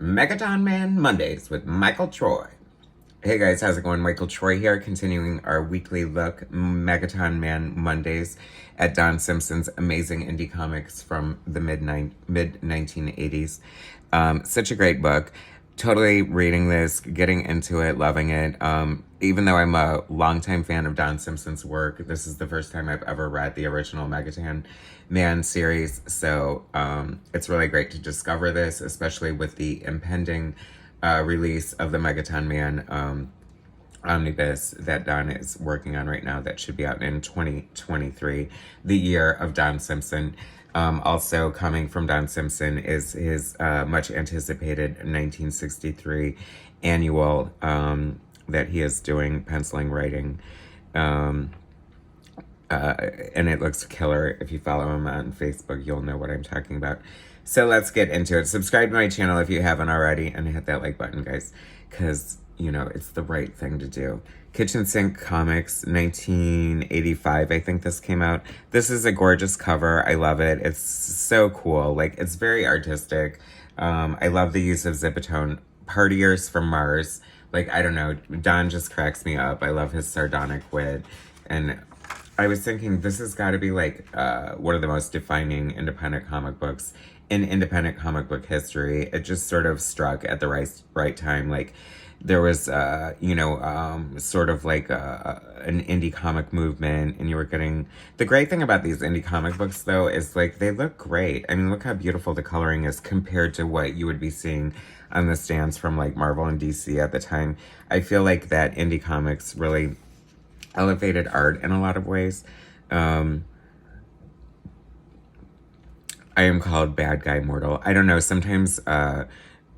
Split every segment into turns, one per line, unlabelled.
Megaton Man Mondays with Michael Troy. Hey guys, how's it going? Michael Troy here, continuing our weekly look, Megaton Man Mondays, at Don Simpson's amazing indie comics from the mid-1980s. Such a great book. Totally reading this, getting into it, loving it. Even though I'm a longtime fan of Don Simpson's work, this is the first time I've ever read the original Megaton Man series. So it's really great to discover this, especially with the impending release of the Megaton Man omnibus that Don is working on right now that should be out in 2023, the year of Don Simpson. Also coming from Don Simpson is his much anticipated 1963 annual that he is doing, penciling, writing. And it looks killer. If you follow him on Facebook, you'll know what I'm talking about. So let's get into it. Subscribe to my channel if you haven't already, and hit that like button, guys, because, you know, it's the right thing to do. Kitchen Sink Comics, 1985, I think this came out. This is a gorgeous cover. I love it. It's so cool. Like, it's very artistic. I love the use of Zipatone. Partiers from Mars. Like, I don't know. Don just cracks me up. I love his sardonic wit. And I was thinking, this has got to be, like, one of the most defining independent comic books in independent comic book history. It just sort of struck at the right time. Like, there was, sort of like an indie comic movement, and you were getting... The great thing about these indie comic books, though, is, like, they look great. I mean, look how beautiful the coloring is compared to what you would be seeing on the stands from, like, Marvel and DC at the time. I feel like that indie comics really elevated art in a lot of ways. I am called Bad Guy Mortal. I don't know, sometimes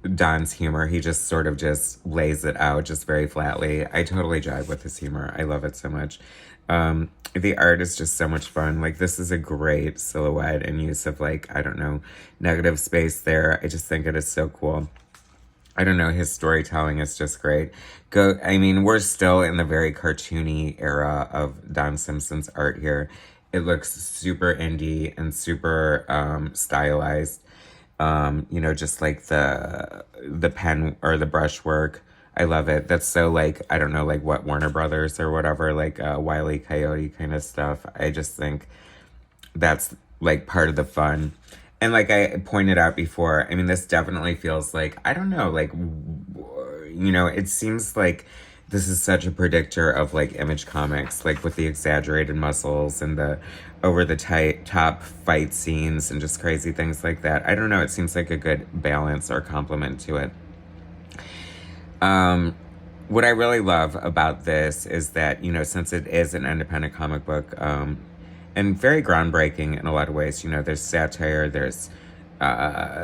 Don's humor, he just sort of just lays it out just very flatly. I totally jive with his humor. I love it so much. The art is just so much fun. Like, this is a great silhouette and use of, like, I don't know, negative space there. I just think it is so cool. I don't know, his storytelling is just great. I mean, we're still in the very cartoony era of Don Simpson's art here. It looks super indie and super stylized. Just like the pen or the brushwork. I love it. That's so, like, I don't know, like what Warner Brothers or whatever, like Wile E. Coyote kind of stuff. I just think that's, like, part of the fun. And like I pointed out before, I mean, this definitely feels like, I don't know, like, it seems like this is such a predictor of, like, Image Comics, like, with the exaggerated muscles and the over-the-top fight scenes and just crazy things like that. I don't know, it seems like a good balance or complement to it. What I really love about this is that, since it is an independent comic book, and very groundbreaking in a lot of ways, there's satire, there's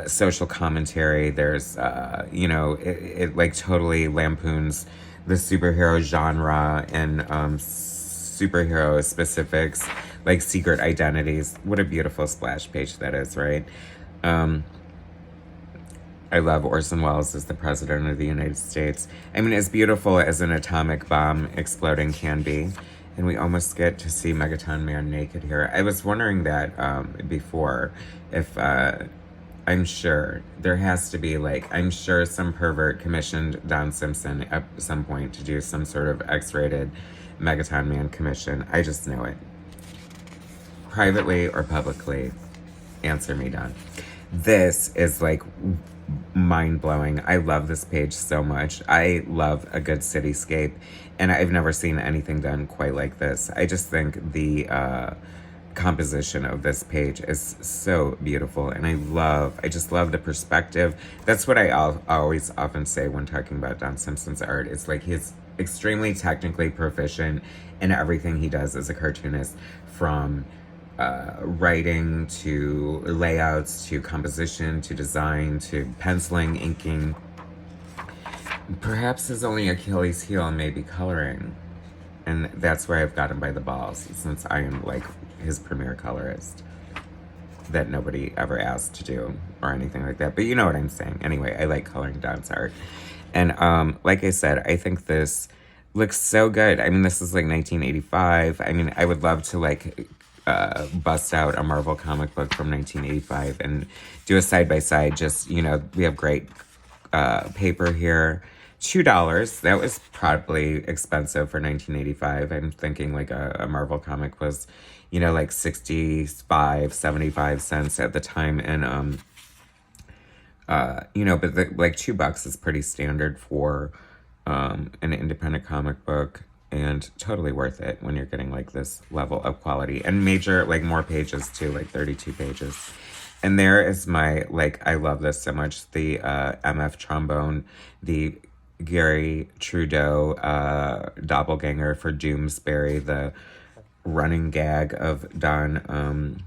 social commentary, there's, it like totally lampoons the superhero genre and superhero specifics, like secret identities. What a beautiful splash page that is, right? I love Orson Welles as the President of the United States. I mean, as beautiful as an atomic bomb exploding can be. And we almost get to see Megaton Man naked here. I was wondering that before, if I'm sure there has to be, like, I'm sure some pervert commissioned Don Simpson at some point to do some sort of X-rated Megaton Man commission. I just know it. Privately or publicly, answer me, Don. This is, like, mind-blowing. I love this page so much. I love a good cityscape, and I've never seen anything done quite like this. I just think the composition of this page is so beautiful, and I just love the perspective. That's what I always often say when talking about Don Simpson's art. It's like he's extremely technically proficient in everything he does as a cartoonist, from writing to layouts to composition to design to penciling, inking. Perhaps his only Achilles heel may be coloring, and that's why I've got him by the balls, since I am, like, his premier colorist that nobody ever asked to do or anything like that, but you know what I'm saying. Anyway, I like coloring Don's art, and like I said, I think this looks so good. I mean, this is like 1985. I mean, I would love to, like, bust out a Marvel comic book from 1985 and do a side-by-side. Just, we have great paper here. $2. That was probably expensive for 1985. I'm thinking like a Marvel comic was, you know, like 65, 75 cents at the time. And, you know, but like $2 is pretty standard for an independent comic book, and totally worth it when you're getting like this level of quality and major, like more pages too, like 32 pages. And there is my, like, I love this so much, the MF trombone, the Gary Trudeau doppelganger for Doomsbury, the running gag of Don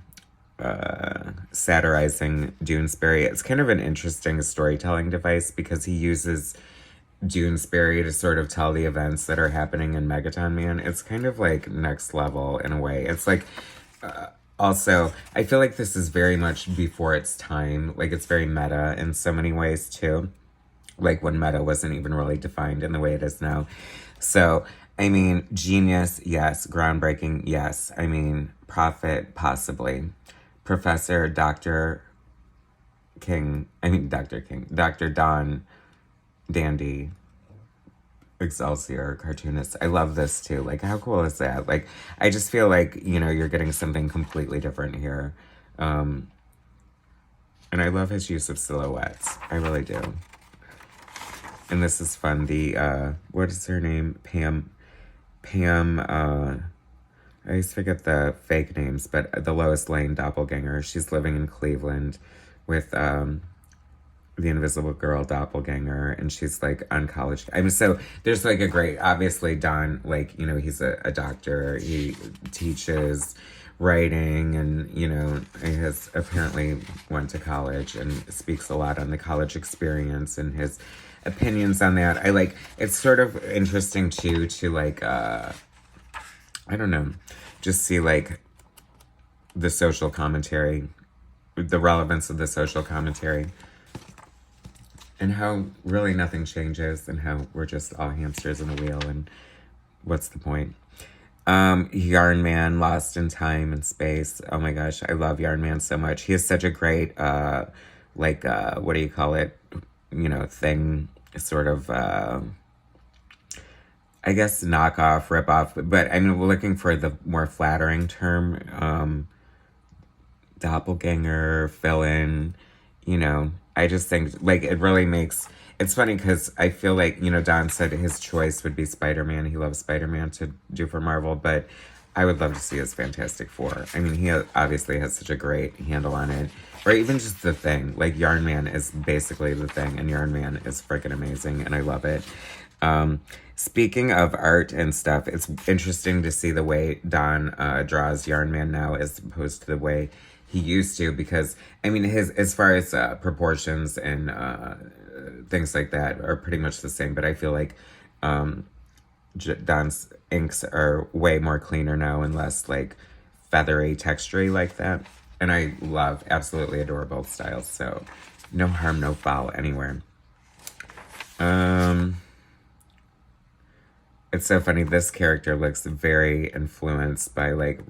satirizing Doonesbury. It's kind of an interesting storytelling device because he uses Doonesbury to sort of tell the events that are happening in Megaton Man. It's kind of like next level in a way. It's like, also, I feel like this is very much before its time. Like, it's very meta in so many ways, too. Like, when meta wasn't even really defined in the way it is now. So, I mean, genius, yes. Groundbreaking, yes. I mean, prophet, possibly. Professor Dr. Dr. Don Dandy, Excelsior cartoonist. I love this too. Like, how cool is that? Like, I just feel like, you know, you're getting something completely different here. And I love his use of silhouettes. I really do. And this is fun. The, what is her name? Pam, I always forget the fake names, but the Lois Lane doppelganger. She's living in Cleveland with, the Invisible Girl doppelganger, and she's like on college. I mean, so there's like a great, obviously Don, like, you know, he's a doctor. He teaches writing, and, you know, he has apparently went to college and speaks a lot on the college experience and his opinions on that. I like, it's sort of interesting too, to like, I don't know, just see like the social commentary, the relevance of the social commentary, and how really nothing changes, and how we're just all hamsters in a wheel, and what's the point? Yarn Man, Lost in Time and Space. Oh my gosh, I love Yarn Man so much. He is such a great, like, what do you call it? You know, thing, sort of, I guess knockoff, ripoff, but I'm looking for the more flattering term, doppelganger, fill-in, you know. I just think, like, it really makes, it's funny because I feel like, you know, Don said his choice would be Spider-Man. He loves Spider-Man to do for Marvel, but I would love to see his Fantastic Four. I mean, he obviously has such a great handle on it. Or even just The Thing. Like, Yarn Man is basically The Thing, and Yarn Man is freaking amazing, and I love it. Speaking of art and stuff, it's interesting to see the way Don draws Yarn Man now as opposed to the way he used to, because, I mean, his, as far as proportions and things like that are pretty much the same, but I feel like Don's inks are way more cleaner now and less, like, feathery, textury like that. And I love, absolutely adore both styles, so no harm, no foul anywhere. It's so funny, this character looks very influenced by, like,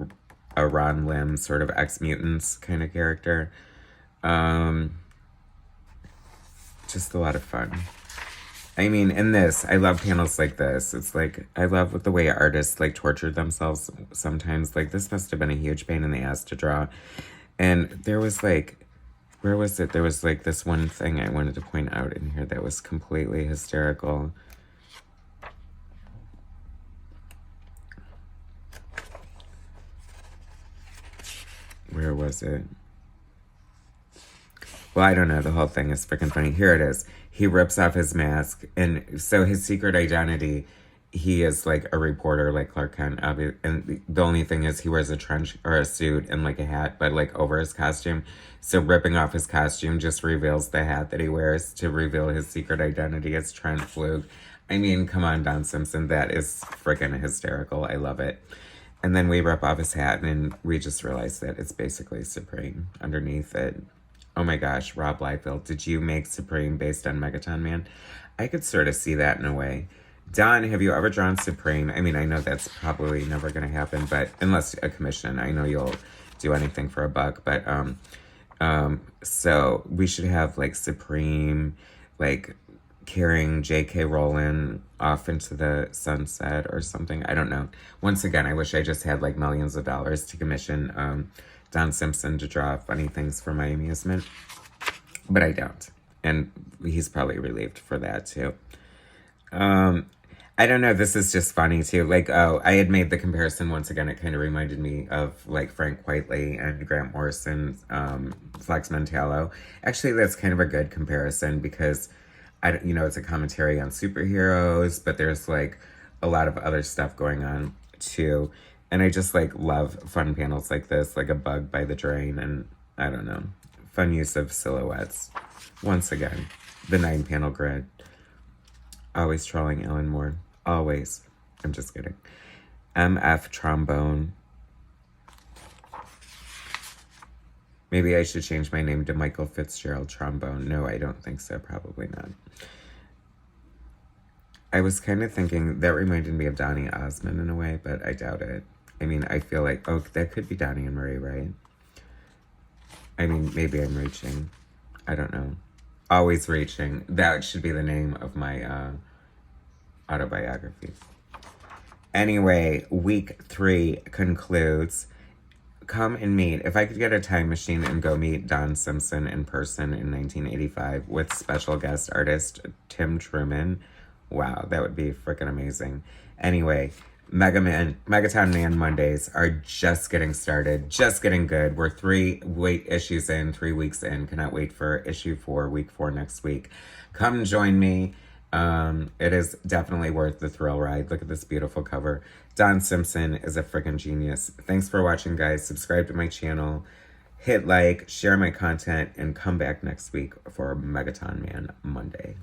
a Ron Lim sort of X-Mutants kind of character. Just a lot of fun. I mean, in this, I love panels like this. It's like, I love the way artists, like, tortured themselves sometimes. Like, this must have been a huge pain in the ass to draw. And there was, like, where was it? There was, like, this one thing I wanted to point out in here that was completely hysterical. Where was it? Well, I don't know. The whole thing is freaking funny. Here it is. He rips off his mask. And so his secret identity, he is like a reporter like Clark Kent. And the only thing is he wears a trench or a suit and like a hat, but like over his costume. So ripping off his costume just reveals the hat that he wears to reveal his secret identity as Trent Flug. I mean, come on, Don Simpson. That is freaking hysterical. I love it. And then we rip off his hat, and we just realize that it's basically Supreme underneath it. Oh my gosh, Rob Liefeld, did you make Supreme based on Megaton Man? I could sort of see that in a way. Don, have you ever drawn Supreme? I mean, I know that's probably never going to happen, but unless a commission, I know you'll do anything for a buck. But so we should have like Supreme, like carrying J.K. Rowling off into the sunset or something. I don't know. Once again, I wish I just had like millions of dollars to commission Don Simpson to draw funny things for my amusement. But I don't. And he's probably relieved for that too. I don't know. This is just funny too. Like, oh, I had made the comparison once again. It kind of reminded me of like Frank Whiteley and Grant Morrison's Flex Mentallo. Actually, that's kind of a good comparison because it's a commentary on superheroes, but there's like a lot of other stuff going on too. And I just like love fun panels like this, like a bug by the drain, and I don't know, fun use of silhouettes. Once again, the 9-panel grid. Always trolling Ellen Moore. Always. I'm just kidding. MF Trombone. Maybe I should change my name to Michael Fitzgerald Trombone. No, I don't think so. Probably not. I was kind of thinking that reminded me of Donny Osmond in a way, but I doubt it. I mean, I feel like, oh, that could be Donny and Marie, right? I mean, maybe I'm reaching. I don't know. Always reaching. That should be the name of my autobiography. Anyway, week 3 concludes. Come and meet. If I could get a time machine and go meet Don Simpson in person in 1985 with special guest artist Tim Truman, wow, that would be freaking amazing. Anyway, Megaton Man Mondays are just getting started, just getting good. We're 3 issues in, 3 weeks in. Cannot wait for issue 4, week 4 next week. Come join me. It is definitely worth the thrill ride. Look at this beautiful cover. Don Simpson is a freaking genius. Thanks for watching, guys. Subscribe to my channel. Hit like, share my content, and come back next week for Megaton Man Monday.